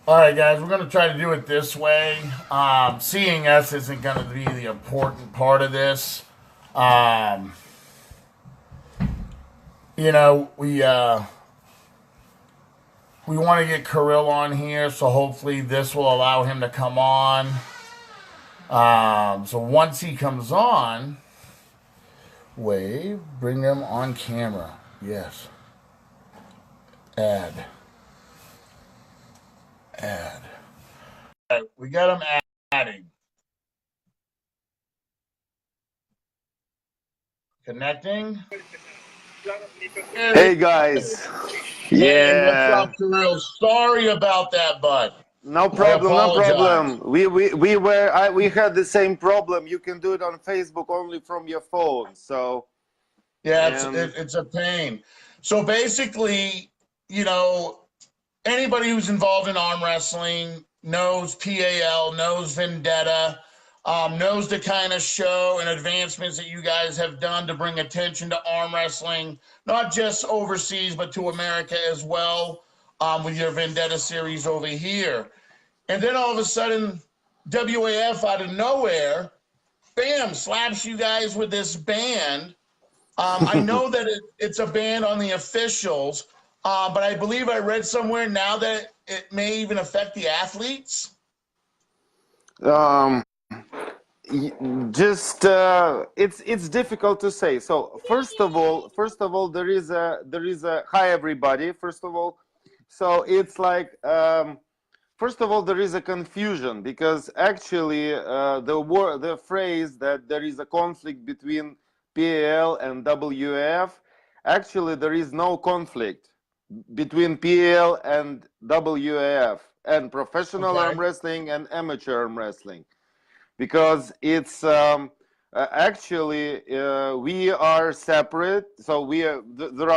All right, guys, we're going to try to do it this way. Seeing us isn't going to be the important part of this. You know, we want to get Kirill on here, so hopefully this will allow him to come on. So once he comes on, bring them on camera. Yes. Add. All right, we got him adding. Connecting. Hey guys. Hey, what's Yeah. up, Kirill? Sorry about that, bud. No problem, no problem. We had the same problem. You can do it on Facebook only from your phone. So yeah, it's a pain. So basically, you know, anybody who's involved in arm wrestling knows PAL, knows Vendetta, knows the kind of show and advancements that you guys have done to bring attention to arm wrestling, not just overseas, but to America as well, with your Vendetta series over here. And then all of a sudden, WAF out of nowhere, bam, slaps you guys with this ban. I know that it's a ban on the officials, but I believe I read somewhere now that it may even affect the athletes. just it's difficult to say. So first of all, there is a hi everybody. First of all, so it's like first of all, there is a confusion because actually the phrase that there is a conflict between PAL and WF, actually there is no conflict between PAL and WAF and professional arm wrestling and amateur arm wrestling, because it's actually we are separate. So there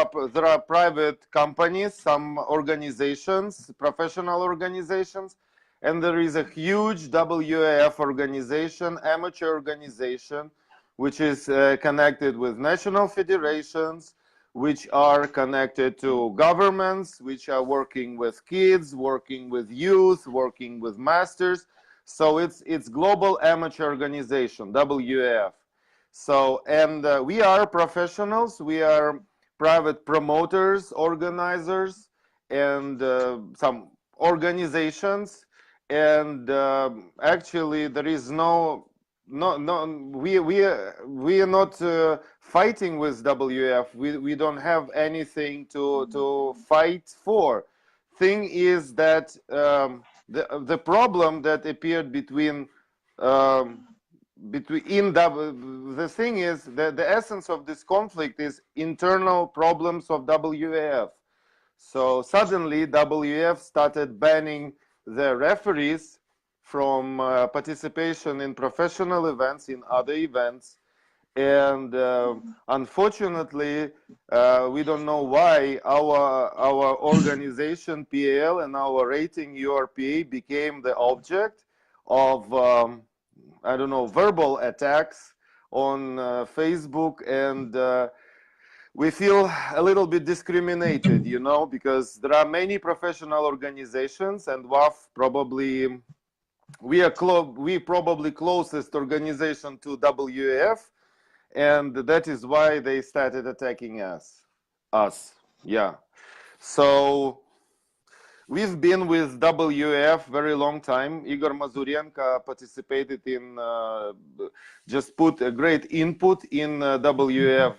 are private companies, some organizations, professional organizations, and there is a huge WAF organization, amateur organization, which is connected with national federations, which are connected to governments, which are working with kids, working with youth, working with masters. So it's global amateur organization, WAF. So, and we are professionals, we are private promoters, organizers, and some organizations. And actually, there is we are not fighting with WF. We don't have anything to fight for. Thing is that the problem that appeared between the thing is that the essence of this conflict is internal problems of WAF. So suddenly WF started banning the referees from participation in professional events, in other events, and unfortunately we don't know why our organization PAL and our rating URPA became the object of I don't know, verbal attacks on Facebook, and we feel a little bit discriminated, you know, because there are many professional organizations, and WAF probably we probably closest organization to WAF, and that is why they started attacking us. Yeah. So we've been with WF very long time. Igor Mazurenko participated in, just put a great input in WF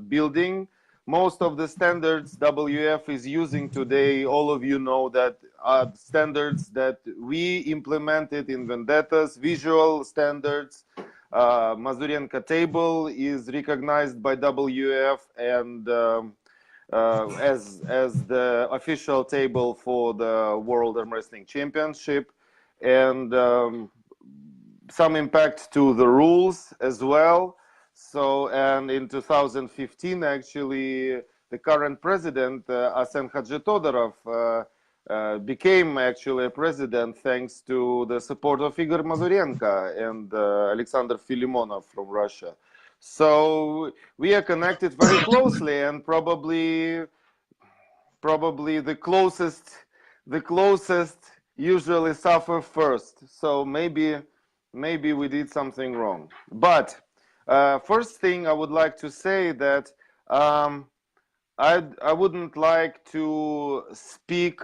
building. Most of the standards WF is using today, all of you know that are standards that we implemented in Vendettas, visual standards. Mazurenko table is recognized by WF and as the official table for the World Arm Wrestling Championship, and some impact to the rules as well. So, and in 2015, actually, the current president, Arsen Hadjitodorov, became actually a president thanks to the support of Igor Mazurenko and Alexander Filimonov from Russia. So we are connected very closely, and probably probably the closest usually suffer first. So maybe we did something wrong. But first thing I would like to say that I wouldn't like to speak.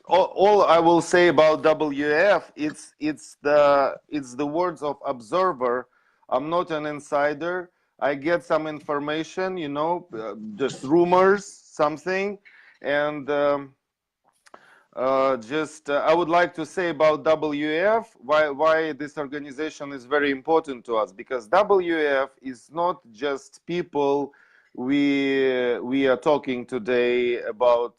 All I will say about WF, it's the words of observer. I'm not an insider. I get some information, you know, just rumors, something, and just I would like to say about WF why this organization is very important to us, because WF is not just people we are talking today about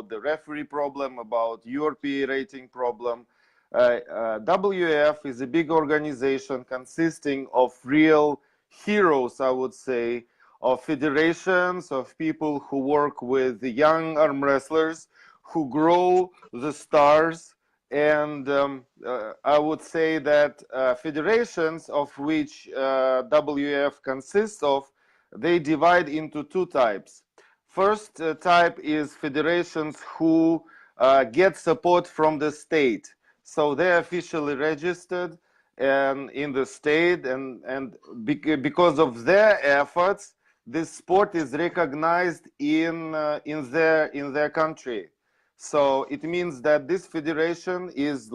the referee problem, about URP rating problem. WF is a big organization consisting of real heroes, I would say, of federations, of people who work with the young arm wrestlers, who grow the stars. And I would say that federations, of which WF consists of, they divide into two types. First type is federations who get support from the state. So they're officially registered and in the state, and because of their efforts, this sport is recognized in their country. So it means that this federation is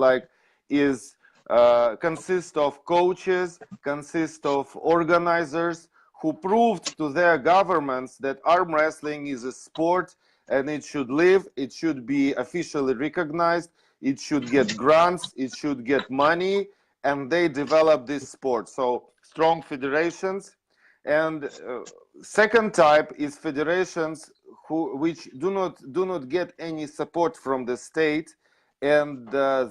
consists of coaches, consists of organizers who proved to their governments that arm wrestling is a sport and it should live, it should be officially recognized, it should get grants, it should get money, and they develop this sport. So strong federations. And second type is federations which do not get any support from the state, and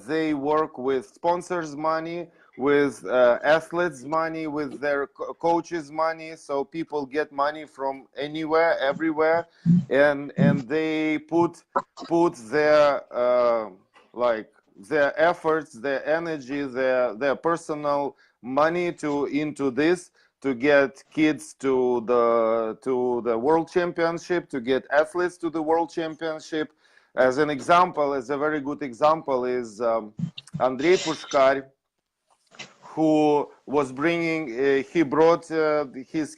they work with sponsors' money, with athletes' money, with their coaches' money. So people get money from anywhere, everywhere, and they put their their efforts, their energy, their personal money into this, to get kids to the world championship, to get athletes to the world championship. As an example, as a very good example, is Andrei Pushkar, who was bringing he brought his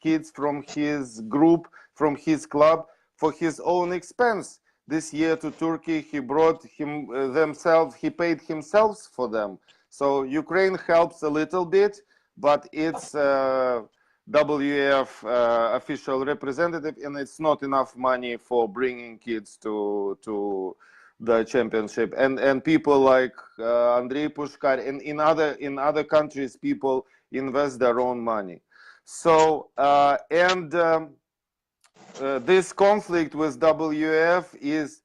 kids from his group, from his club, for his own expense. This year to Turkey, he brought he paid himself for them. So Ukraine helps a little bit, but it's WF official representative, and it's not enough money for bringing kids to the championship. And people like Andrei Pushkar, and in other countries, people invest their own money. So this conflict with WF is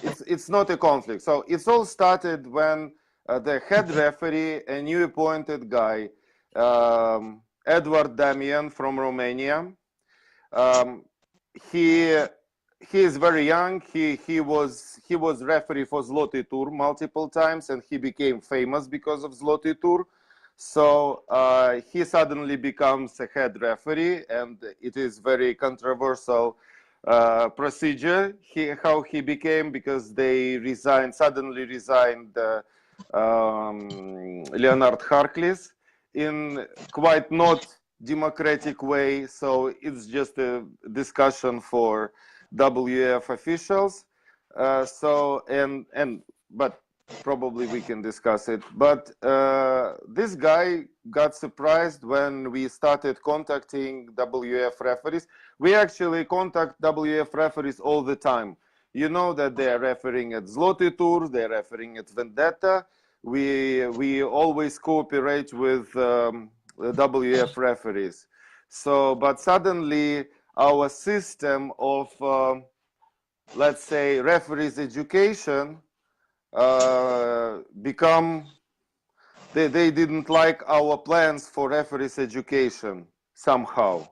it's not a conflict. So it's all started when the head referee, a new appointed guy, Edward Damian from Romania, he is very young. He was referee for Zloty Tour multiple times, and he became famous because of Zloty Tour. So he suddenly becomes a head referee, and it is very controversial procedure. How he became, because they suddenly resigned Leonard Harkless in quite not democratic way. So it's just a discussion for WF officials. But probably we can discuss it. But this guy got surprised when we started contacting WF referees. We actually contact WF referees all the time. You know that they are refereeing at Zloty Tour, they're refereeing at Vendetta. We always cooperate with WF referees. So, but suddenly our system of, let's say, referees education they didn't like our plans for referees education somehow.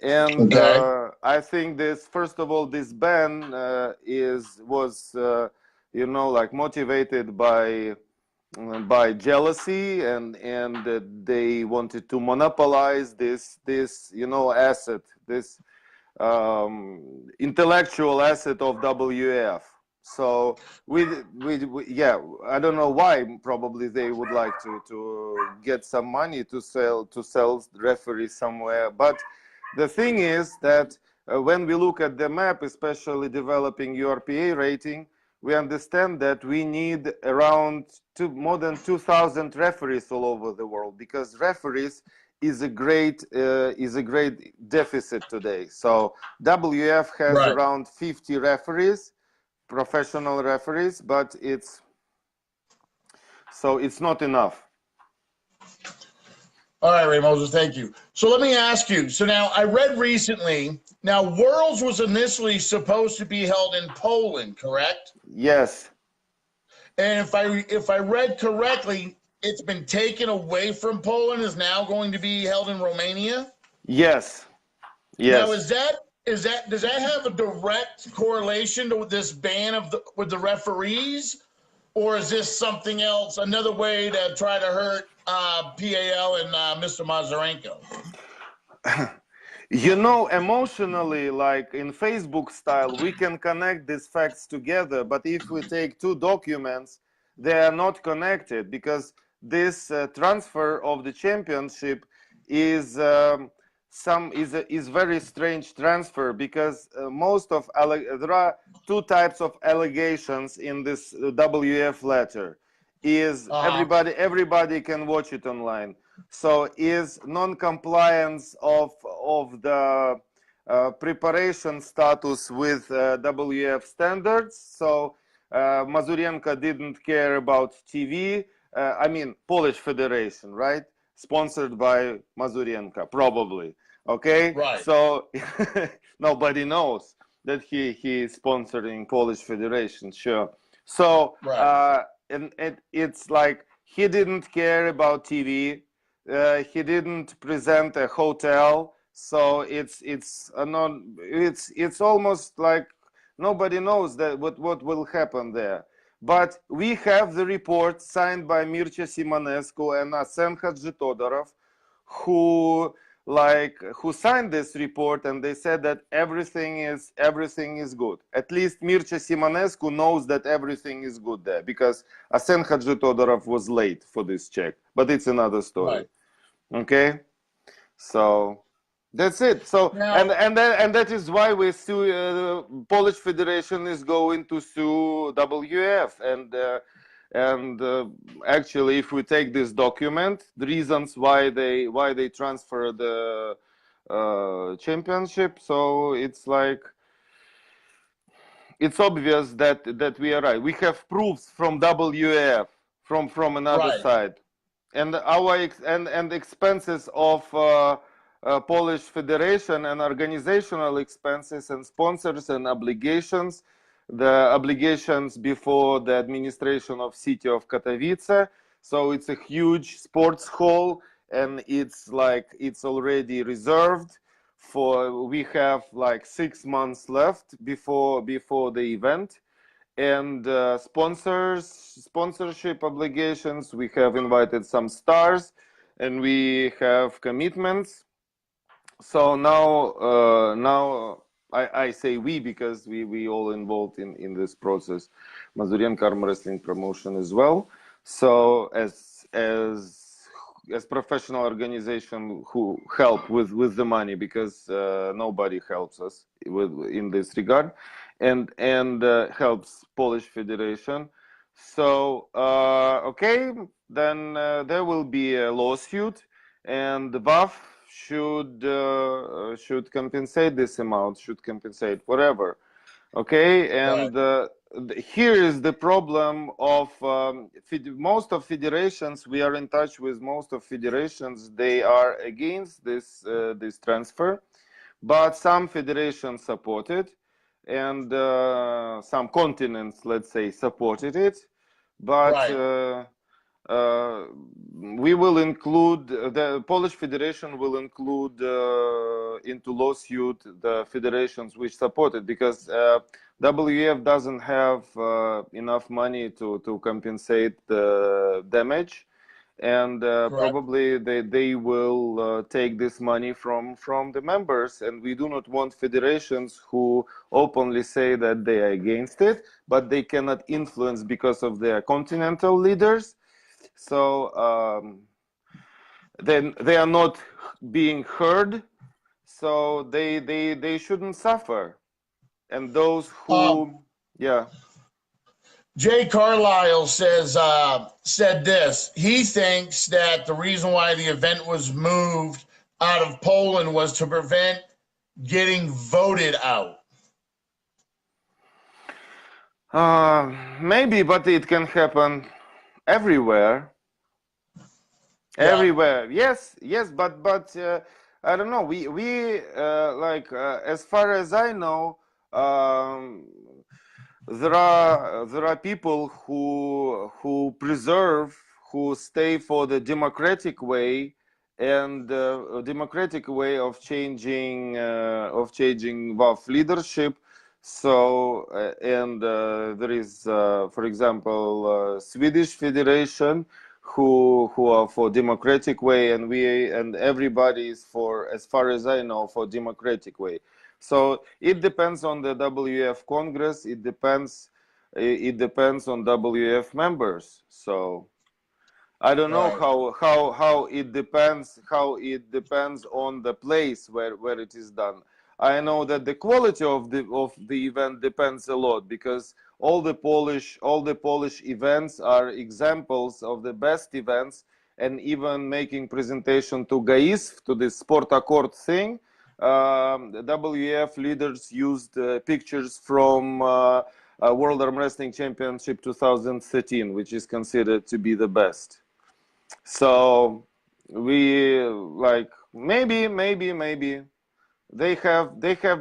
And Okay. I think this, first of all, this ban was motivated by jealousy, and they wanted to monopolize this asset, this intellectual asset of WF. So yeah, I don't know why. Probably they would like to get some money to sell referees somewhere. But the thing is that when we look at the map, especially developing URPA rating, we understand that we need around more than 2,000 referees all over the world, because referees is a great deficit today. So WF has Right. around 50 referees, professional referees, but it's not enough. All right, Ray Moses, thank you. So let me ask you. So now I read recently, now Worlds was initially supposed to be held in Poland, correct? Yes. And if I read correctly, it's been taken away from Poland, is now going to be held in Romania. Yes. Now Yes. does that have a direct correlation to this ban of with the referees, or is this something else, another way to try to hurt PAL and Mr. Mazurenko? You know, emotionally, like in Facebook style, we can connect these facts together. But if we take two documents, they are not connected, because this transfer of the championship is is very strange transfer, because there are two types of allegations in this WF letter. Is everybody can watch it online. So is non-compliance of the preparation status with WF standards. So Mazurenko didn't care about TV. I mean, Polish Federation, right? Sponsored by Mazurenko, probably. Okay, Right. so nobody knows that he is sponsoring Polish Federation. Sure. So Right. and it's like he didn't care about TV. He didn't present a hotel, so it's almost like nobody knows that what will happen there. But we have the report signed by Mircea Simonescu and Arsen Hadjitodorov, who signed this report, and they said that everything is good. At least Mircea Simonescu knows that everything is good there, because Arsen Hadjitodorov was late for this check, but it's another story. Right. Okay, so that's it. So Now, and that is why we sue. Polish Federation is going to sue WF, and actually, if we take this document, the reasons why they transfer the championship, so it's like it's obvious that we are right. We have proofs from WF from another right. side, and and expenses of Polish Federation, and organizational expenses and sponsors and obligations, the obligations before the administration of city of Katowice. So it's a huge sports hall, and it's already reserved for, we have like 6 months left before the event. And sponsorship obligations, we have invited some stars, and we have commitments. So now I say we, because we all involved in this process. Mazurenko Arm Wrestling Promotion as well. So as professional organization who help with the money, because nobody helps us in this regard, and helps Polish Federation. So okay, then there will be a lawsuit, and the WAF should compensate this amount, should compensate whatever. Okay, and here is the problem of most of federations. We are in touch with most of federations. They are against this transfer, but some federations support it, and some continents, let's say, supported it. But we will include, the Polish Federation will include into lawsuit the federations which support it, because WF doesn't have enough money to compensate the damage, and Correct. probably they will take this money from the members, and we do not want federations who openly say that they are against it, but they cannot influence because of their continental leaders. So then they are not being heard, so they shouldn't suffer. And those Um, who, yeah. Jay Carlisle said this. He thinks that the reason why the event was moved out of Poland was to prevent getting voted out. Maybe, but it can happen everywhere. Yeah, Everywhere, yes, yes, but I don't know. We like as far as I know, um, there are people who preserve, who stay for the democratic way, and a democratic way of changing of leadership. So and there is, for example, Swedish Federation who are for democratic way, and we and everybody is for, as far as I know, for democratic way. So it depends on the WF Congress. It depends on WF members. So I don't know right. how it depends on the place where it is done. I know that the quality of the event depends a lot, because all the Polish events are examples of the best events, and even making presentation to GAISF, to the Sport Accord thing, the WF leaders used pictures from World Arm Wrestling Championship 2013, which is considered to be the best. So we like, maybe they have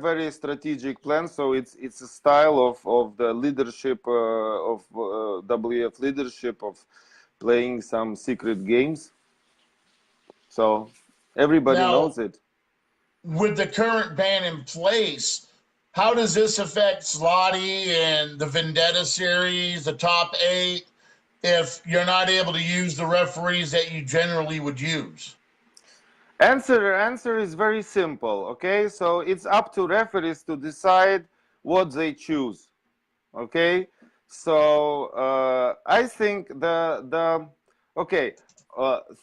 very strategic plans. So it's a style of the leadership of WF leadership of playing some secret games. So everybody Now, knows it. with the current ban in place, how does this affect Slotty and the Vendetta series, the top eight, if you're not able to use the referees that you generally would use? Answer is very simple. Okay, so it's up to referees to decide what they choose. Okay, so I think the okay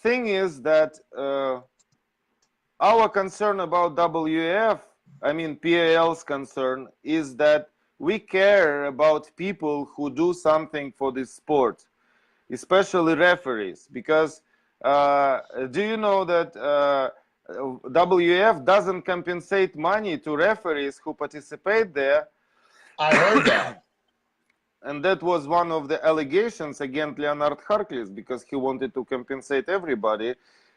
thing is that our concern about WF, I mean PAL's concern, is that we care about people who do something for this sport, especially referees, because do you know that WF doesn't compensate money to referees who participate there? I heard that. And that was one of the allegations against Leonard Harkless, because he wanted to compensate everybody,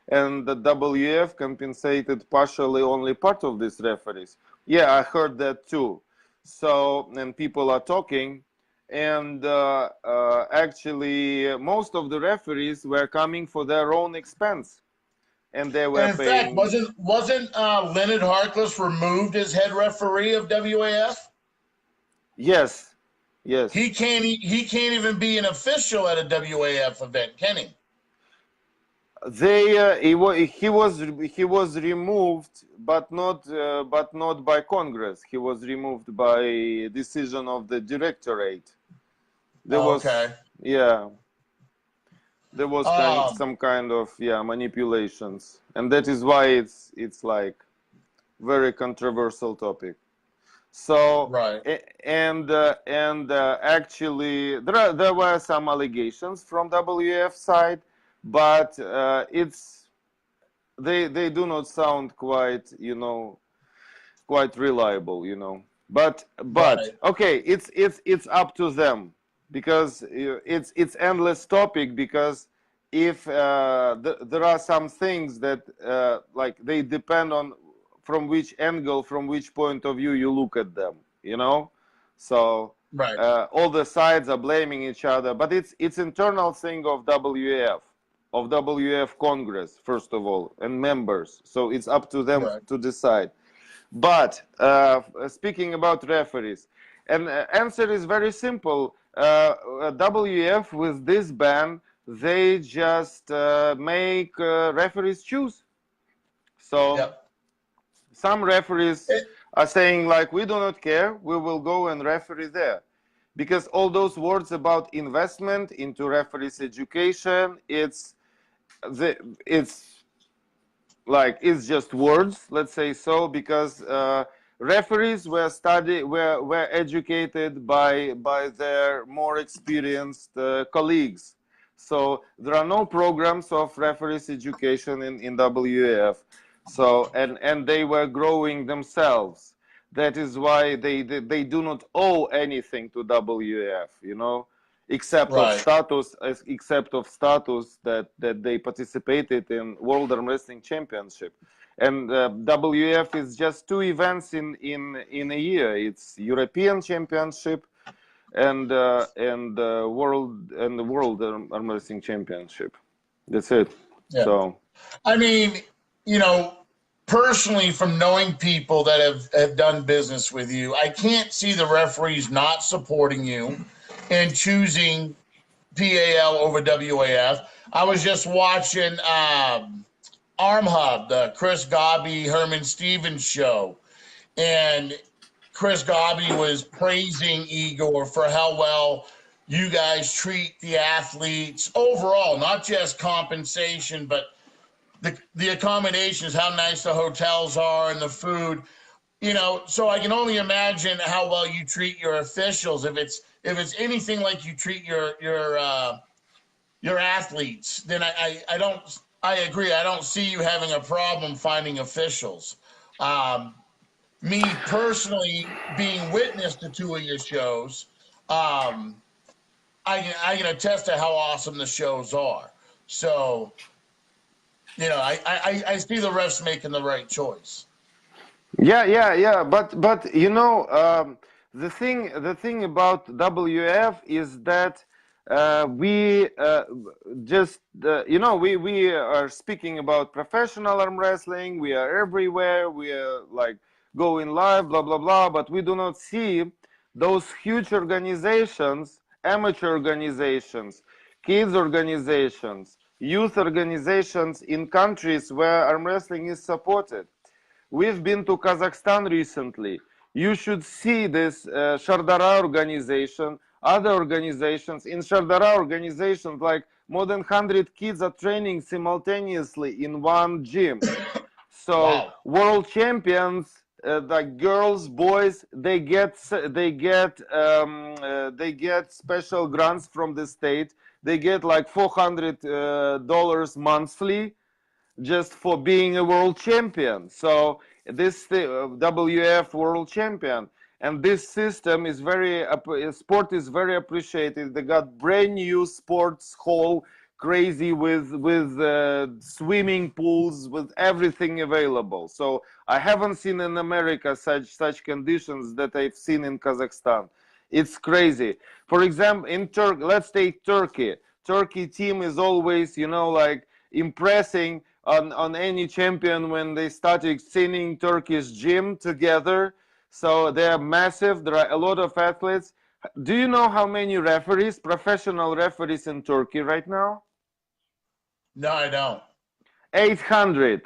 and the WF compensated partially only part of these referees. Yeah, I heard that too. So, and people are talking, and actually, most of the referees were coming for their own expense, and they were And in fact, paying. wasn't Leonard Harkless removed as head referee of WAF? Yes, yes. He can't even be an official at a WAF event, can he? He was removed, but not by Congress. He was removed by decision of the directorate. There Oh, was okay. yeah, there was Um, some kind of manipulations, and that is why it's like very controversial topic. So right. actually there were some allegations from WF side, but they do not sound quite reliable. But Right. okay, it's up to them, because it's endless topic, because if there are some things that like they depend on from which angle, from which point of view you look at them. So Right. all the sides are blaming each other, but it's internal thing of WF Congress, first of all, and members. So it's up to them Right. to decide. But speaking about referees, and answer is very simple. WF with this ban they just make referees choose. So Yep. some referees It, are saying like, we do not care, we will go and referee there. Because all those words about investment into referees education, the, it's it's just words, let's say so, because referees were educated by their more experienced colleagues. So there are no programs of referees education in WAF. So and they were growing themselves. That is why they do not owe anything to WAF, right. except of status that they participated in World Arm Wrestling Championship. And WF is just two events in a year. It's European Championship and the World Arm Wrestling Championship. That's it. Yeah. So I mean, you know, personally, from knowing people that have done business with you, I can't see the referees not supporting you and choosing PAL over WAF. I was just watching Arm Hub, the Chris Gobby, Herman Stevens show, and Chris Gobby was praising Igor for how well you guys treat the athletes overall, not just compensation, but the accommodations, how nice the hotels are and the food. So I can only imagine how well you treat your officials. If it's anything like you treat your athletes, then I don't. I agree. I don't see you having a problem finding officials. Um, Me personally, being witness to two of your shows, um, I can attest to how awesome the shows are. So I see the refs making the right choice. yeah. But the thing about WF is that we just we are speaking about professional arm wrestling. We are everywhere. We are like going live, blah blah blah. But we do not see those huge organizations, amateur organizations, kids organizations, youth organizations in countries where arm wrestling is supported. We've been to Kazakhstan recently. You should see this Shardara organization, other organizations. In Shardara organizations, like more than 100 kids are training simultaneously in one gym. So Wow. world champions, like girls, boys, they get special grants from the state. They get like $400 monthly just for being a world champion. So this WF world champion, and this system is sport is very appreciated. They got brand new sports hall, crazy with swimming pools, with everything available. So I haven't seen in America such conditions that I've seen in Kazakhstan. It's crazy. For example, in Turkey, let's take Turkey. Turkey team is always, like impressing on any champion when they started singing Turkish gym together. So they are massive. There are a lot of athletes. Do you know how many referees, professional referees in Turkey right now? No, I don't. 800.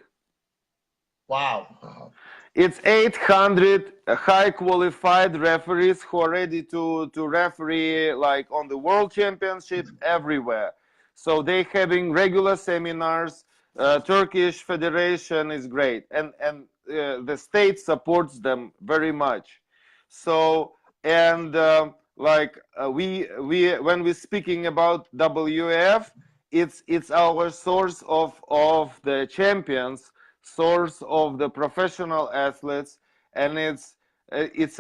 Wow. It's 800 high qualified referees who are ready to referee like on the world championship everywhere. So they having regular seminars. Turkish Federation is great, and the state supports them very much. So and we when we're speaking about WF, it's our source of the champions, source of the professional athletes, and it's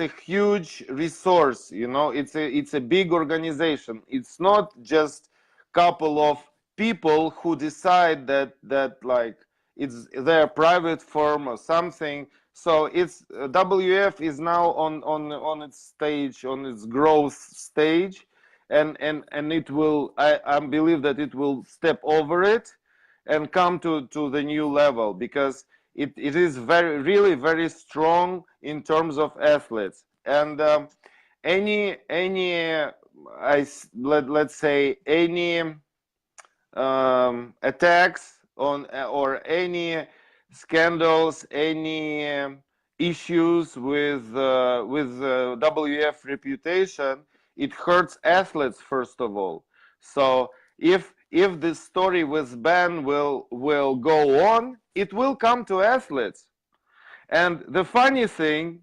a huge resource. It's a big organization. It's not just couple of people who decide that like it's their private firm or something. So it's WF is now on its stage, on its growth stage, and it will, I believe that it will step over it and come to the new level, because it is really very strong in terms of athletes. And any let's say any attacks on or any scandals, any issues with WF reputation, it hurts athletes first of all. So if this story with Ben will go on, it will come to athletes. And the funny thing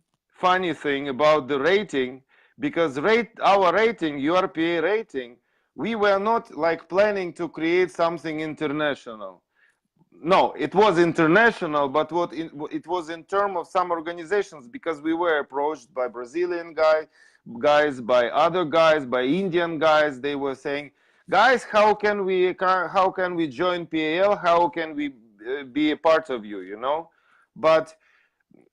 about the rating, because our rating, URPA rating, we were not like planning to create something international. No, it was international, but it was in terms of some organizations, because we were approached by Brazilian guys, by other guys, by Indian guys. They were saying, guys, how can we join PAL? How can we be a part of you? You know, but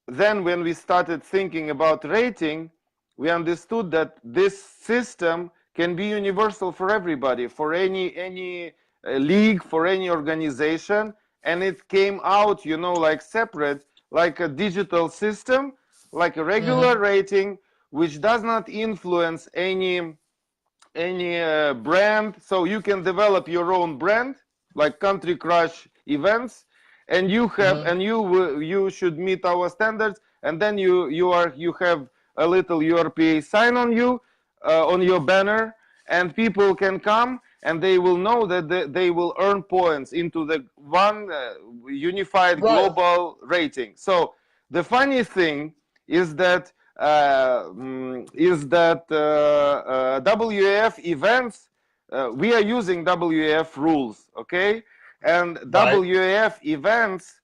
then when we started thinking about rating, we understood that this system can be universal for everybody, for any league, for any organization, and it came out, you know, like separate, like a digital system, like a regular rating, which does not influence any brand. So you can develop your own brand, like Country Crush events, and you should meet our standards, and then you have a little URPA sign on you, on your banner, and people can come and they will know that they will earn points into the one unified Right. global rating. So the funny thing is that WF events, we are using WF rules, okay? And Right. WF events,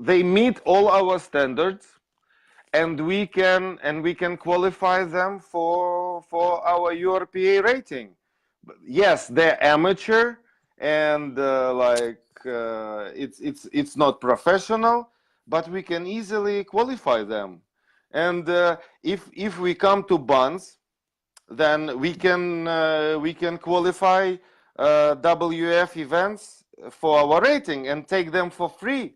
they meet all our standards, and we can qualify them for our URPA rating. Yes, they're amateur, and it's not professional, but we can easily qualify them. And if we come to bonds, then we can qualify WF events for our rating and take them for free,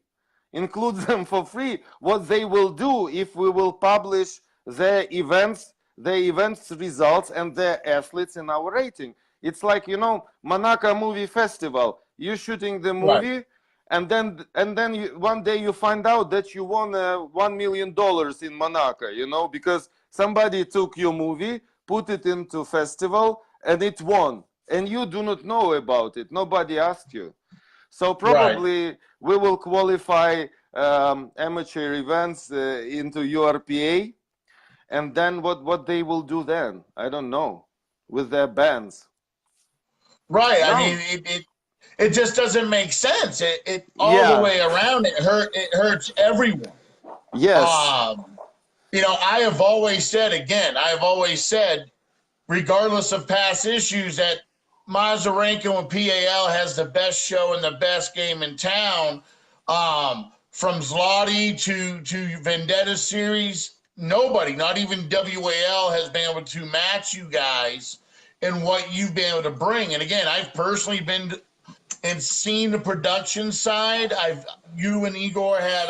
include them for free. What they will do if we will publish their events results and their athletes in our rating. It's like, you know, Monaco Movie Festival. You're shooting the Right. movie, and then one day you find out that you won $1 million in Monaco, you know, because somebody took your movie, put it into festival, and it won, and you do not know about it. Nobody asked you. So Right. probably we will qualify amateur events into URPA, and then what they will do then, I don't know, with their bands. Right. I mean, No. it just doesn't make sense. It all the Yeah. way around. It hurts everyone. Yes. Um, you know, I have always said, again, I have always said, regardless of past issues, that Mazarenko and PAL has the best show and the best game in town. From Zloty to Vendetta series, nobody, not even WAL, has been able to match you guys in what you've been able to bring. And again, I've personally been and seen the production side. You and Igor had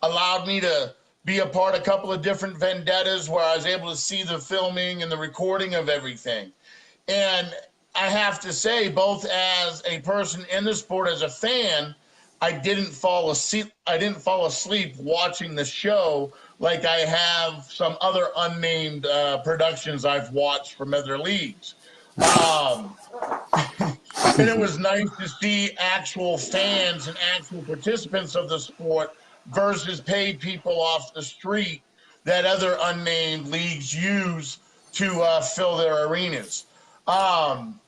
allowed me to be a part of a couple of different vendettas where I was able to see the filming and the recording of everything. And I have to say, both as a person in the sport, as a fan, I didn't fall asleep. I didn't fall asleep watching the show like I have some other unnamed productions I've watched from other leagues. Um, and it was nice to see actual fans and actual participants of the sport versus paid people off the street that other unnamed leagues use to fill their arenas. Um,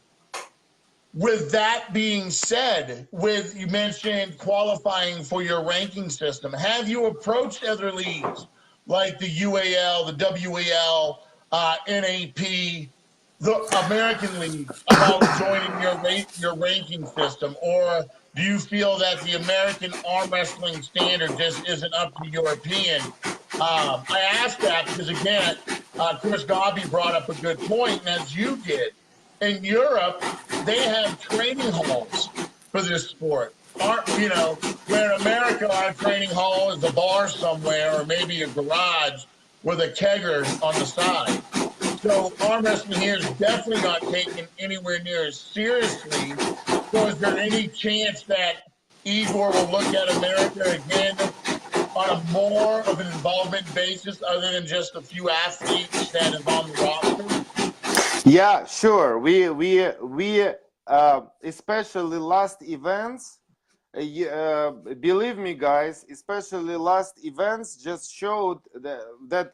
with that being said, with you mentioned qualifying for your ranking system, have you approached other leagues like the UAL, the WAL, NAP, the American leagues about joining your ranking system, or do you feel that the American arm wrestling standard just isn't up to European? I ask that because again, Chris Gobby brought up a good point, and as you did, in Europe they have training halls for this sport. Aren't you know? Where in America, our training hall is a bar somewhere, or maybe a garage with a kegger on the side. So arm wrestling here is definitely not taken anywhere near as seriously. So is there any chance that Igor will look at America again on a more of an involvement basis other than just a few athletes that is on the roster? Yeah, sure. Especially last events. Believe me, guys, especially last events just showed that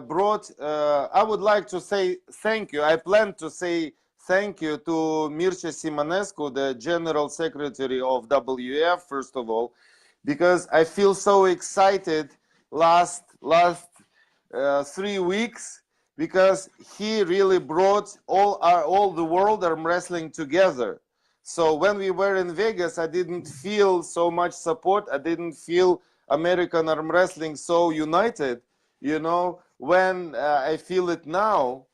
brought. I would like to say thank you. I plan to say thank you to Mircea Simonescu, the General Secretary of WF, first of all, because I feel so excited last 3 weeks, because he really brought all the world arm wrestling together. So when we were in Vegas, I didn't feel so much support. I didn't feel American arm wrestling so united, when I feel it now.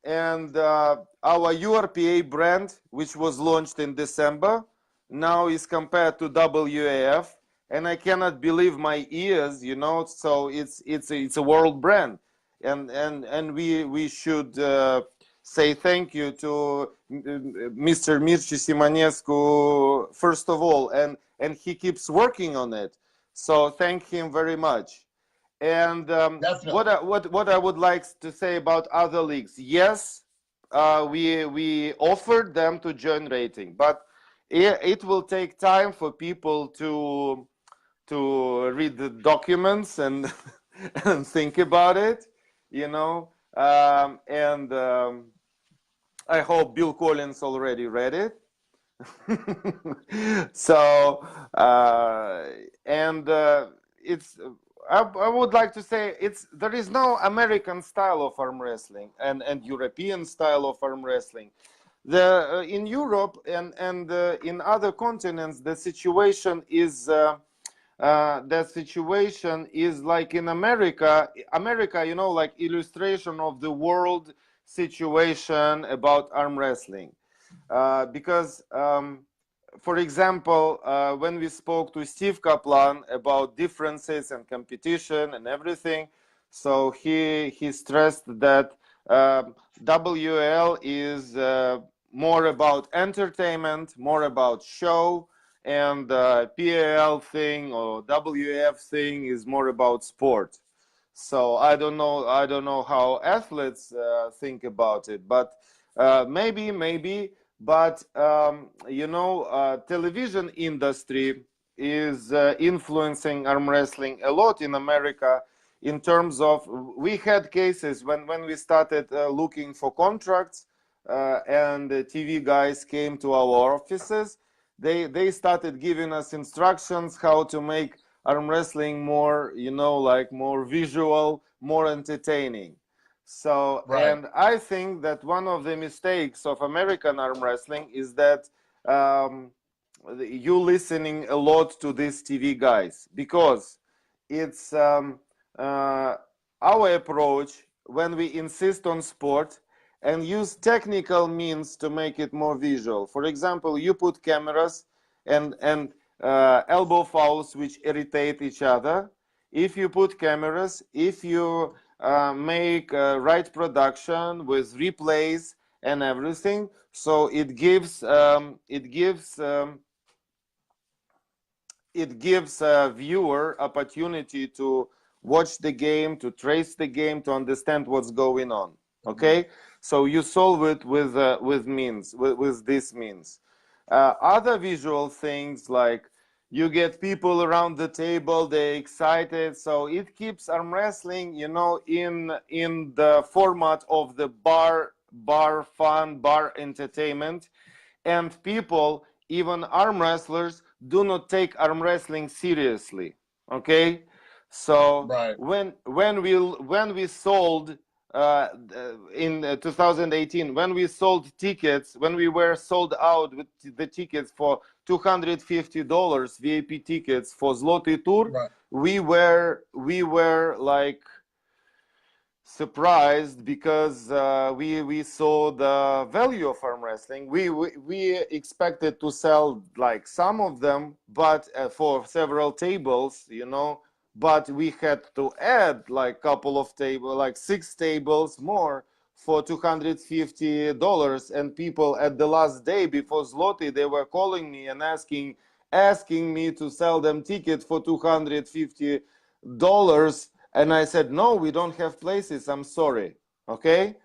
And our URPA brand, which was launched in December, now is compared to WAF, and I cannot believe my ears, So it's a world brand, and we should say thank you to Mr. Mircea Simonescu first of all, and he keeps working on it. So thank him very much. And what I would like to say about other leagues, yes, we offered them to join rating, but it will take time for people to read the documents and and think about it, and I hope Bill Collins already read it. So and it's I would like to say there is no American style of arm wrestling and European style of arm wrestling. In Europe and in other continents, the situation is like in America, like illustration of the world situation about arm wrestling. Because, for example, when we spoke to Steve Kaplan about differences and competition and everything, so he stressed that WL is more about entertainment, more about show, and PAL thing or WF thing is more about sport. So I don't know how athletes think about it, but maybe. But television industry is influencing arm wrestling a lot in America. In terms of, we had cases when we started looking for contracts, and the TV guys came to our offices. They started giving us instructions how to make arm wrestling more, like more visual, more entertaining. So, Right. and I think that one of the mistakes of American arm wrestling is that you listening a lot to these TV guys, because it's our approach when we insist on sport and use technical means to make it more visual. For example, you put cameras and elbow fouls which irritate each other. If you put cameras, if you make right production with replays and everything, so it gives a viewer opportunity to watch the game, to trace the game, to understand what's going on. Okay, so you solve it with this means. Other visual things, like you get people around the table, they're excited, so it keeps arm wrestling, in the format of the bar fun, bar entertainment, and people, even arm wrestlers, do not take arm wrestling seriously. Okay, so Right. when we sold in 2018, when we sold tickets, when we were sold out with the tickets for $250 VIP tickets for Zloty Tour, Right. we were like surprised, because we saw the value of arm wrestling. We expected to sell like some of them, but for several tables, but we had to add like couple of tables, like 6 tables more for $250, and people at the last day before Zloty, they were calling me and asking me to sell them ticket for $250, and I said, no, we don't have places, I'm sorry. Okay,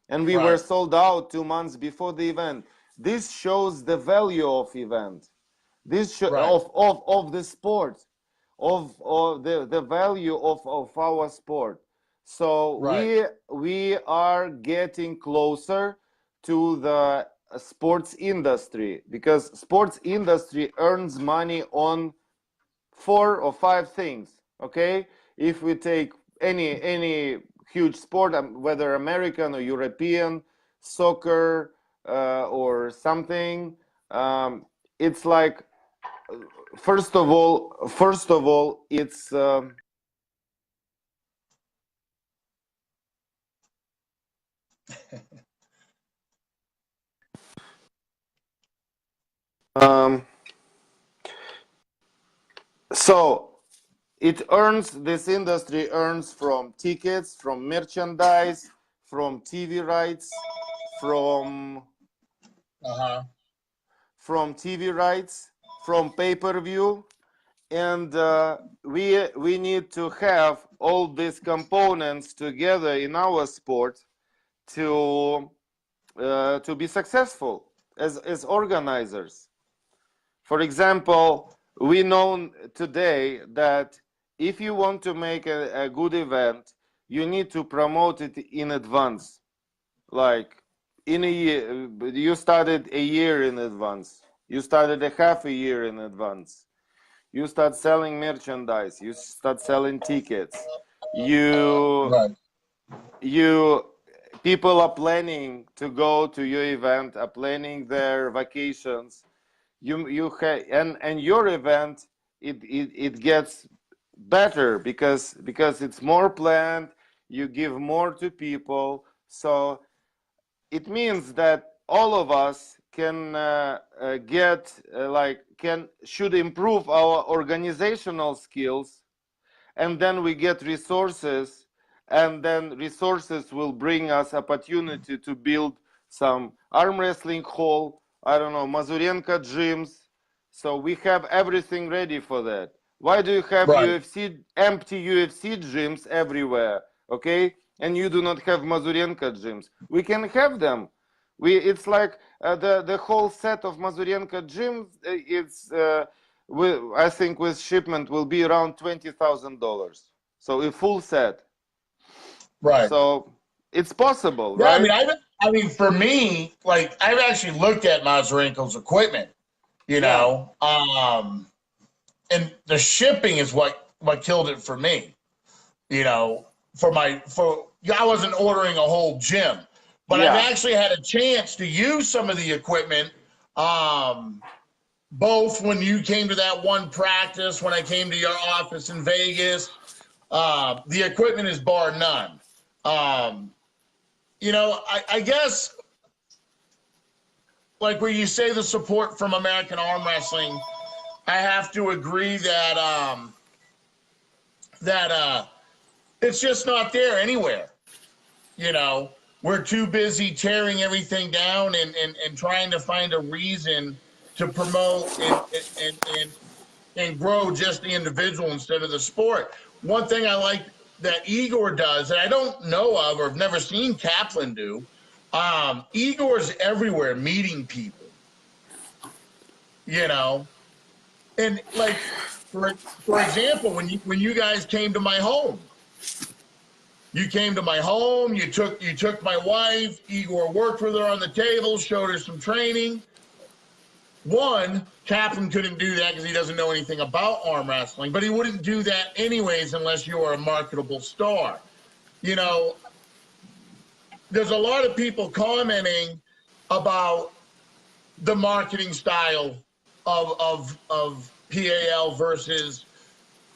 and we were sold out 2 months before the event. This shows the value of event, this of the sport, of the value of our sport. So we are getting closer to the sports industry, because sports industry earns money on 4 or 5 things. Okay, if we take any huge sport, whether American or European, soccer, or something, it's like, first of all, it's so this industry earns from tickets, from merchandise, from TV rights, from TV rights, from pay-per-view, and we need to have all these components together in our sport to be successful as organizers. For example, we know today that if you want to make a good event, you need to promote it in advance. Like in a year, you started a year in advance. You started a half a year in advance. You start selling merchandise. You start selling tickets. People are planning to go to your event, are planning their vacations. And your event, it gets better because it's more planned. You give more to people, so it means that all of us can should improve our organizational skills, and then we get resources, and then resources will bring us opportunity to build some arm wrestling hall, I don't know, Mazurenko gyms. So we have everything ready for that. Why do you have empty UFC gyms everywhere? Okay, and you do not have Mazurenko gyms? We can have them. It's like the whole set of Mazurenko gyms. I think with shipment will be around $20,000. So a full set. So it's possible, right? I mean, for me, like, I've actually looked at Mazurenko's equipment, you know, and the shipping is what killed it for me. You know, I wasn't ordering a whole gym, but I've actually had a chance to use some of the equipment. Both when you came to that one practice, when I came to your office in Vegas, the equipment is bar none. You know, I guess, like where you say the support from American Arm Wrestling, I have to agree that it's just not there anywhere. You know, we're too busy tearing everything down and trying to find a reason to promote and grow just the individual instead of the sport. One thing I like that Igor does, that I don't know of or have never seen Kaplan do, Igor's everywhere meeting people, you know. And like, for example, when you guys came to my home, you took my wife. Igor worked with her on the table, showed her some training. One, Kaplan couldn't do that because he doesn't know anything about arm wrestling, but he wouldn't do that anyways unless you were a marketable star. You know, there's a lot of people commenting about the marketing style of PAL versus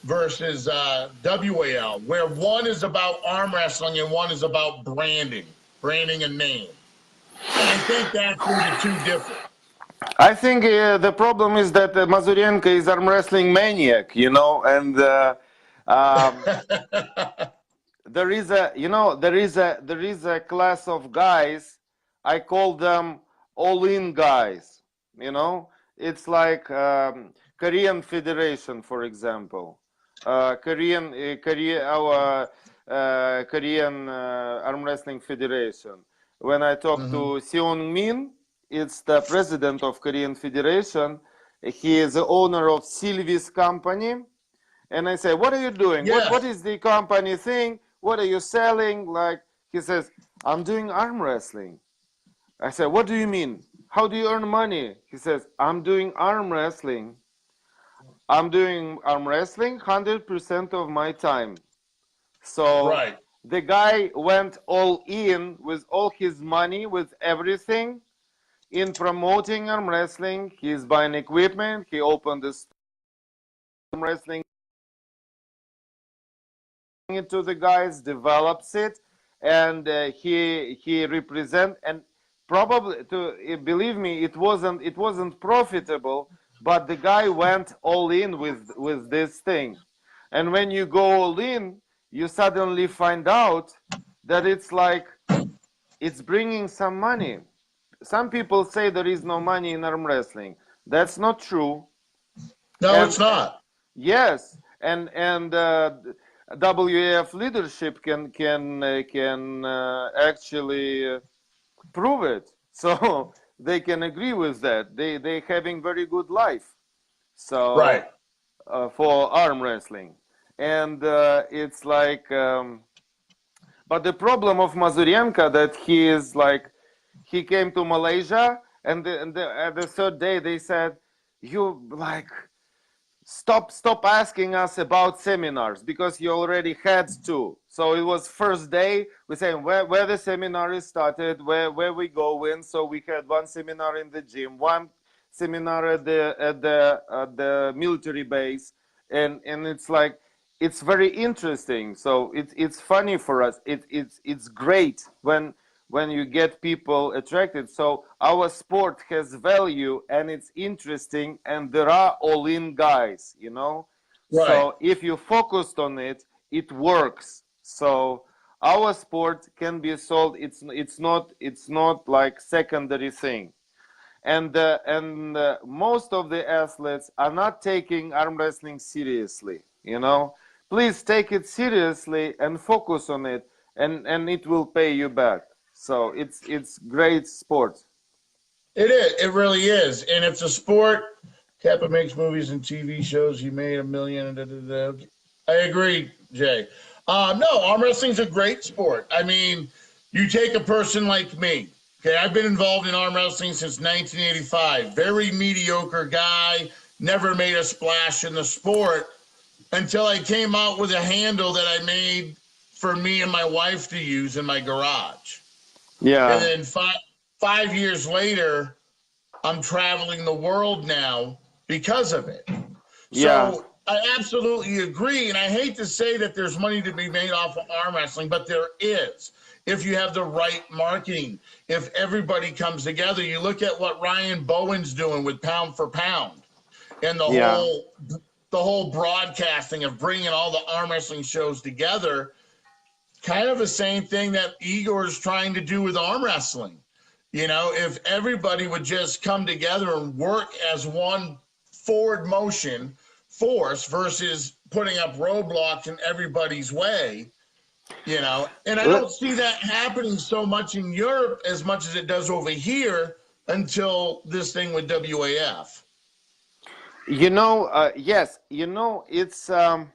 WAL, where one is about arm wrestling and one is about branding a name. And I think that's where the two differ. I think the problem is that Mazurenko is arm wrestling maniac, you know, and there is a, you know, there is a class of guys, I call them all-in guys. You know, it's like Korean Federation, for example. Korean Arm Wrestling Federation. When I talk Hmm. to Seong Min, it's the president of Korean Federation. He is the owner of Sylvie's company. And I say, what are you doing? What Yes. is the company thing? What are you selling? Like, he says, I'm doing arm wrestling. I said, what do you mean? How do you earn money? He says, I'm doing arm wrestling. I'm doing arm wrestling 100% of my time. So Right. the guy went all in with all his money, with everything in promoting arm wrestling. He's buying equipment. He opened the arm wrestling it to the guys, develops it, and he represent, and probably, to believe me, it wasn't profitable, but the guy went all in with this thing. And when you go all in, you suddenly find out that it's like it's bringing some money. Some people say there is no money in arm wrestling. That's not true. No, And it's not. yes, and WAF leadership can actually prove it. So they can agree with that. They having very good life. Right. So for arm wrestling, and it's like. But the problem of Mazurenko that he is like, he came to Malaysia, and at the third day they said, you like stop asking us about seminars because you already had two. So it was first day, we saying where the seminar is started, where we go in. So we had one seminar in the gym, one seminar at the military base, and it's like, it's very interesting. So it's funny for us. It's great when you get people attracted. So our sport has value and it's interesting, and there are all-in guys, you know. Right. So if you focused on it, it works. So our sport can be sold. It's not like secondary thing. And most of the athletes are not taking arm wrestling seriously, you know. Please take it seriously and focus on it, and it will pay you back. So it's great sport. It is. It really is. And it's a sport. Kappa makes movies and TV shows. He made a million. Da, da, da. I agree, Jay. No, arm wrestling's a great sport. I mean, you take a person like me. Okay, I've been involved in arm wrestling since 1985. Very mediocre guy. Never made a splash in the sport until I came out with a handle that I made for me and my wife to use in my garage. And Yeah, then 5 years later, I'm traveling the world now because of it. yeah, So I absolutely agree. And I hate to say that there's money to be made off of arm wrestling, but there is. If you have the right marketing, if everybody comes together, you look at what Ryan Bowen's doing with Pound for Pound and yeah, the whole broadcasting of bringing all the arm wrestling shows together, kind of the same thing that Igor's trying to do with arm wrestling. You know, if everybody would just come together and work as one forward motion force versus putting up roadblocks in everybody's way, you know, and I don't see that happening so much in Europe as much as it does over here until this thing with WAF. yes, it's uh,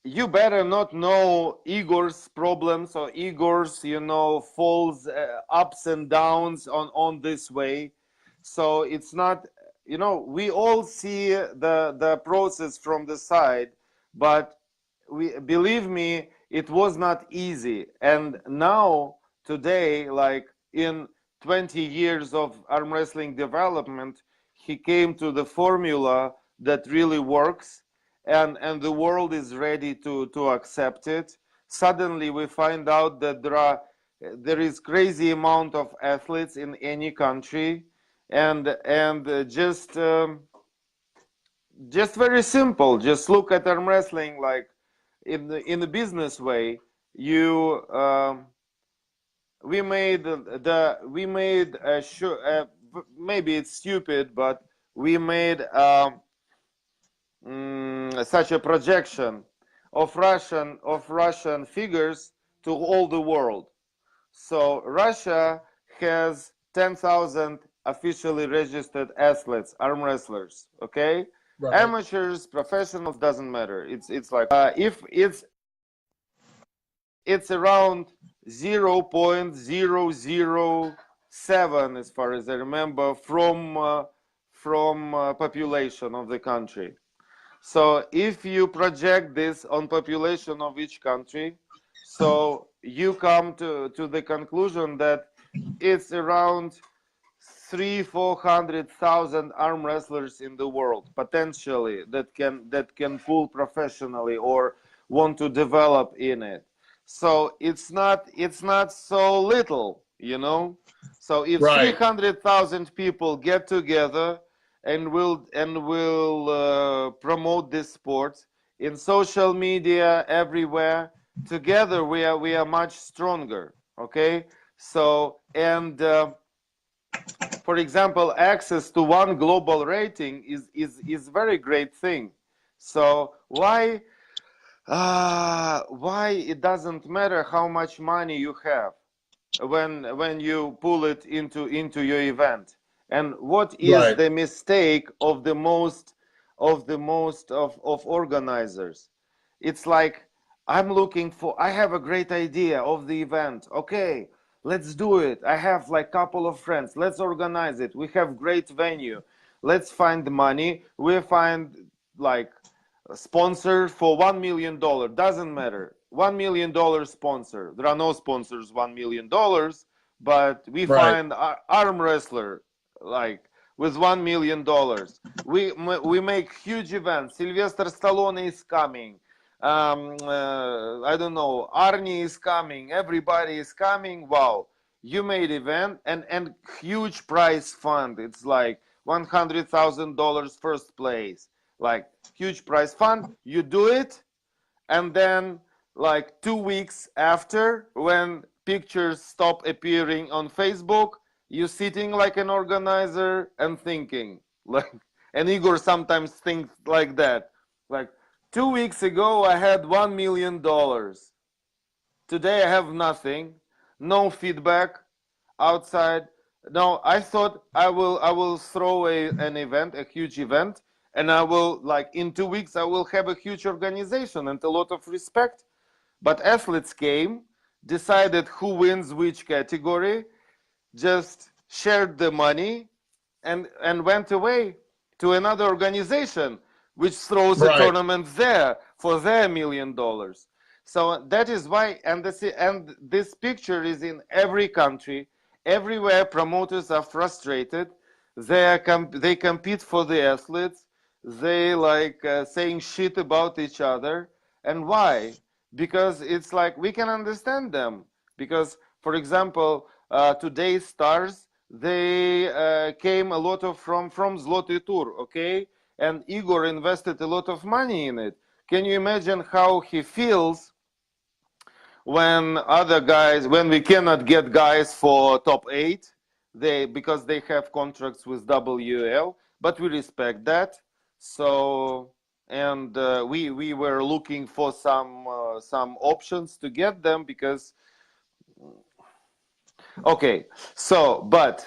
you better not know Igor's problems or Igor's, falls, ups and downs on this way. So it's not, we all see the process from the side, but we believe me, it was not easy. And now today, like in 20 years of arm wrestling development, he came to the formula that really works, and the world is ready to accept it. Suddenly we find out that there is crazy amount of athletes in any country, and just very simple, just look at arm wrestling. Like, in the business way, you we made maybe it's stupid, but we made such a projection of Russian figures to all the world. So Russia has 10,000 officially registered athletes, arm wrestlers. Okay, Right. amateurs, professionals, doesn't matter. It's like if it's around 0.007, as far as I remember, from population of the country. So if you project this on population of each country, so you come to the conclusion that it's around 300,000-400,000 arm wrestlers in the world potentially that can pull professionally or want to develop in it. So it's not so little, you know. So if Right. 300,000 people get together and will promote this sport in social media everywhere, together we are much stronger. Okay, so and for example, access to one global rating is very great thing. So why it doesn't matter how much money you have when you pull it into your event, and what is Right. the mistake of the most of organizers? It's like, I have a great idea of the event. Okay, let's do it. I have like couple of friends. Let's organize it. We have great venue. Let's find the money. We find like a sponsor for $1 million. Doesn't matter. $1 million sponsor. There are no sponsors $1 million, but we Right. find arm wrestler like with $1 million. We make huge events. Sylvester Stallone is coming. I don't know, Arnie is coming, everybody is coming. Wow, you made event and huge prize fund. It's like $100,000 first place, like huge prize fund. You do it, and then like 2 weeks after, when pictures stop appearing on Facebook, you sitting like an organizer and thinking like, and Igor sometimes thinks like that, like 2 weeks ago I had $1 million. Today I have nothing, no feedback outside. No, I thought I will throw an event, a huge event, and I will, like, in 2 weeks I will have a huge organization and a lot of respect. But athletes came, decided who wins which category, just shared the money, and went away to another organization which throws a Right. tournament there for their $1 million. So that is why, and this picture is in every country. Everywhere promoters are frustrated. They compete for the athletes. They like saying shit about each other. And why? Because it's like, we can understand them. Because, for example, today's stars, they came a lot of from Zloty Tour, okay? And Igor invested a lot of money in it. Can you imagine how he feels when other guys, when we cannot get guys for top 8, because they have contracts with WL, but we respect that. So, and we were looking for some options to get them, because okay, so, but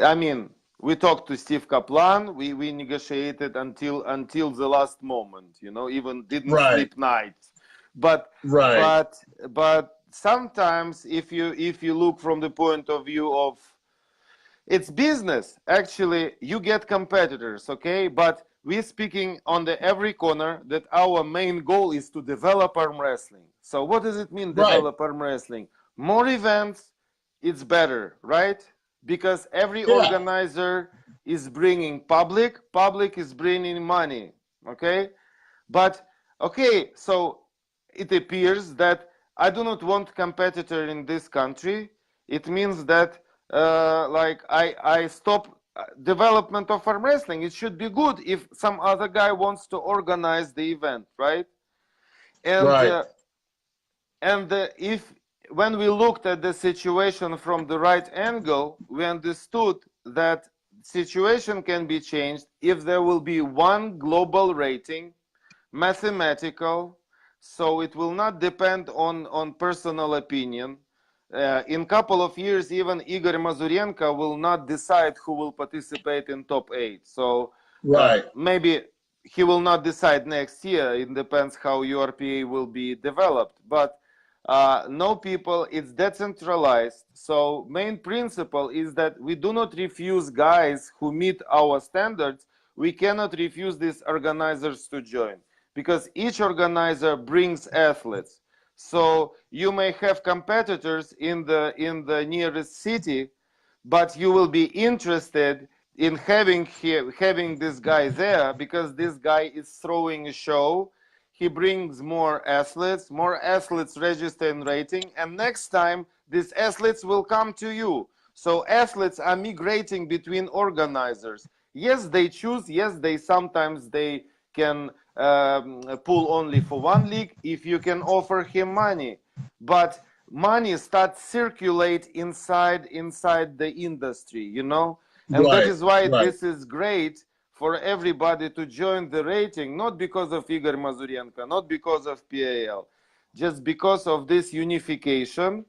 I mean, we talked to Steve Kaplan. We negotiated until the last moment. You know, even didn't Right. sleep nights. But Right. but sometimes, if you look from the point of view of, it's business. Actually, you get competitors, okay? But we're speaking on the every corner that our main goal is to develop arm wrestling. So what does it mean, Right. develop arm wrestling? More events, it's better, right? Because every Yeah. organizer is bringing public is bringing money, okay? But okay, so it appears that I do not want competitor in this country. It means that like I stop development of arm wrestling. It should be good if some other guy wants to organize the event, right? And Right. if when we looked at the situation from the right angle, we understood that situation can be changed if there will be one global rating, mathematical, so it will not depend on personal opinion. In couple of years, even Igor Mazurenko will not decide who will participate in top 8. So Right. maybe he will not decide next year. It depends how URPA will be developed. But no people, it's decentralized. So main principle is that we do not refuse guys who meet our standards. We cannot refuse these organizers to join, because each organizer brings athletes. So you may have competitors in the nearest city, but you will be interested in having this guy there because this guy is throwing a show. He brings more athletes register in rating, and next time these athletes will come to you. So athletes are migrating between organizers. Yes, they choose. Yes, they sometimes they can pull only for one league if you can offer him money, but money starts circulate inside the industry, you know. And that Right. is why Right. this is great for everybody to join the rating, not because of Igor Mazurenko, not because of PAL, just because of this unification,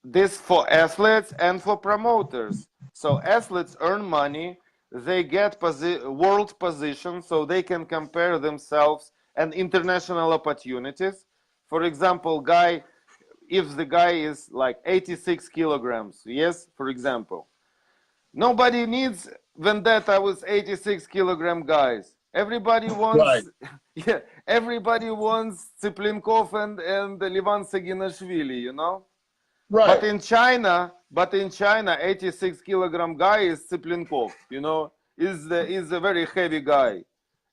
this for athletes and for promoters. So athletes earn money, they get world position, so they can compare themselves and international opportunities. For example, if the guy is like 86 kilograms, yes, for example, nobody needs vendetta with 86-kilogram guys. Everybody Right. wants, yeah, everybody wants Tsiplinkov and Livan Saginashvili, you know. Right. But in China, 86-kilogram guy is Tsiplinkov, you know, is a very heavy guy,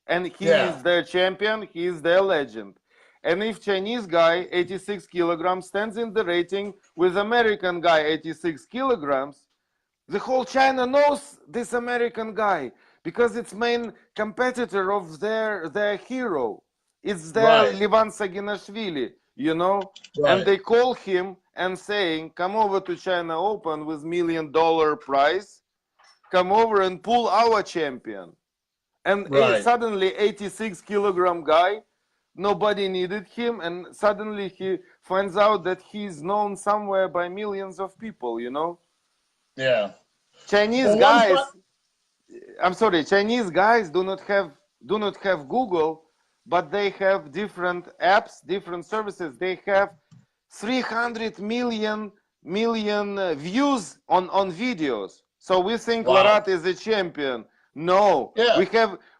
and he Yeah. is their champion. He is their legend. And if Chinese guy 86 kilograms stands in the rating with American guy 86 kilograms, the whole China knows this American guy because it's main competitor of their hero. It's their Right. Livan Saginashvili, you know, and Right. they call him and saying, "Come over to China Open with $1 million prize. Come over and pull our champion." And Right. suddenly, 86-kilogram guy, nobody needed him, and suddenly he finds out that he's known somewhere by millions of people, you know. Yeah. Chinese Well, one fun. guys, I'm sorry, Chinese guys do not have Google, but they have different apps, different services. They have 300 million views on videos. So we think Wow. Larat is a champion. No, Yeah.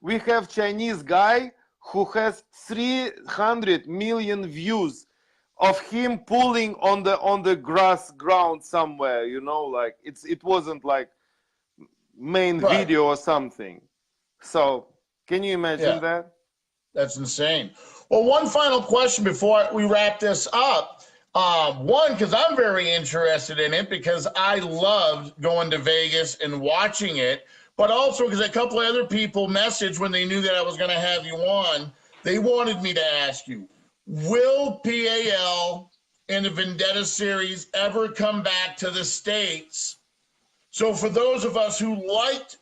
we have Chinese guy who has 300 million views of him pulling on the grass ground somewhere. You know, like it wasn't like main Right. video or something. So can you imagine Yeah. that? That's insane. Well, one final question before we wrap this up. One, because I'm very interested in it because I loved going to Vegas and watching it, but also because a couple of other people messaged when they knew that I was going to have you on. They wanted me to ask you, will PAL and the Vendetta series ever come back to the States? So for those of us who liked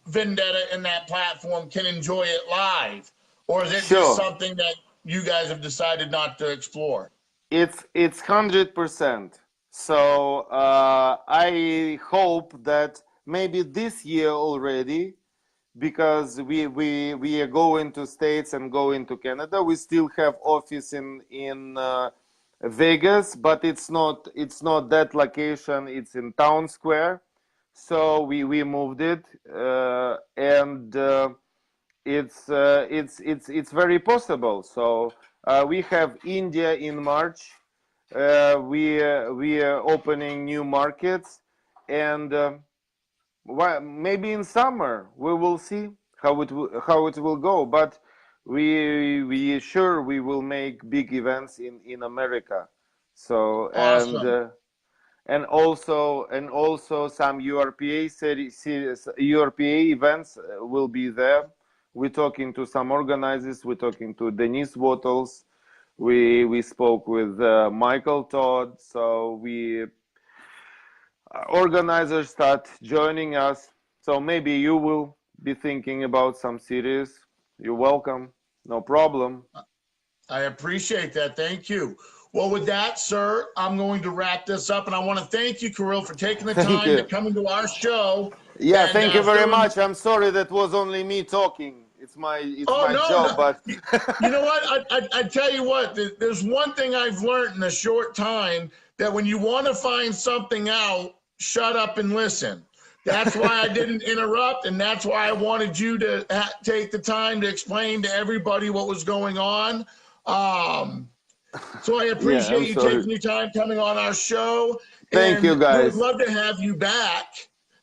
Vendetta and that platform can enjoy it live, or is it just Sure. something that you guys have decided not to explore? It's 100%. So I hope that maybe this year already, because we are going to States and going to Canada. We still have office in Vegas, but it's not that location. It's in Town Square. So we moved it, and it's very possible. So we have India in March. We are opening new markets, and maybe in summer we will see how it will go. But we sure we will make big events in America. So Awesome. and also some URPA series URPA events will be there. We're talking to some organizers. We're talking to Denise Wattles. We spoke with Michael Todd, so we organizers start joining us. So maybe you will be thinking about some cities. You're welcome. No problem. I appreciate that. Thank you. Well, with that, sir, I'm going to wrap this up, and I want to thank you, Kirill, for taking the Thank time to you. come into our show. Yeah, And thank you very filling. much. I'm sorry that was only me talking. It's Oh my no, job, no. but You know what? I tell you what. There's one thing I've learned in a short time, that when you want to find something out, shut up and listen. That's why I didn't interrupt, and that's why I wanted you to take the time to explain to everybody what was going on. So I yeah, I'm appreciate you sorry. taking your time coming on our show, Thank you and we would guys. love to have you back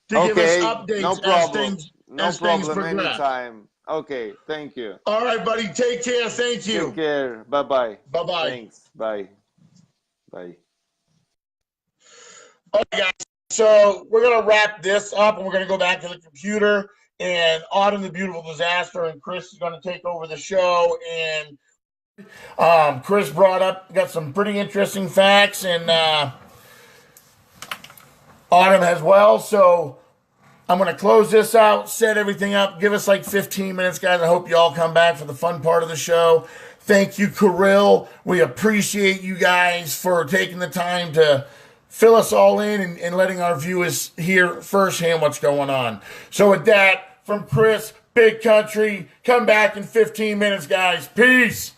to give us Okay, no updates problem. No as things problem progress. anytime. Okay, thank you. All right, buddy. Take care. Thank Take you. care. Bye-bye. Bye-bye. Thanks. Bye. Bye. All right, guys. So we're going to wrap this up, and we're going to go back to the computer. And Autumn the Beautiful Disaster and Chris is going to take over the show. And Chris got some pretty interesting facts, and Autumn as well. So I'm going to close this out, set everything up. Give us like 15 minutes, guys. I hope you all come back for the fun part of the show. Thank you, Kirill. We appreciate you guys for taking the time to fill us all in and letting our viewers hear firsthand what's going on. So with that, from Chris, Big Country, come back in 15 minutes, guys. Peace.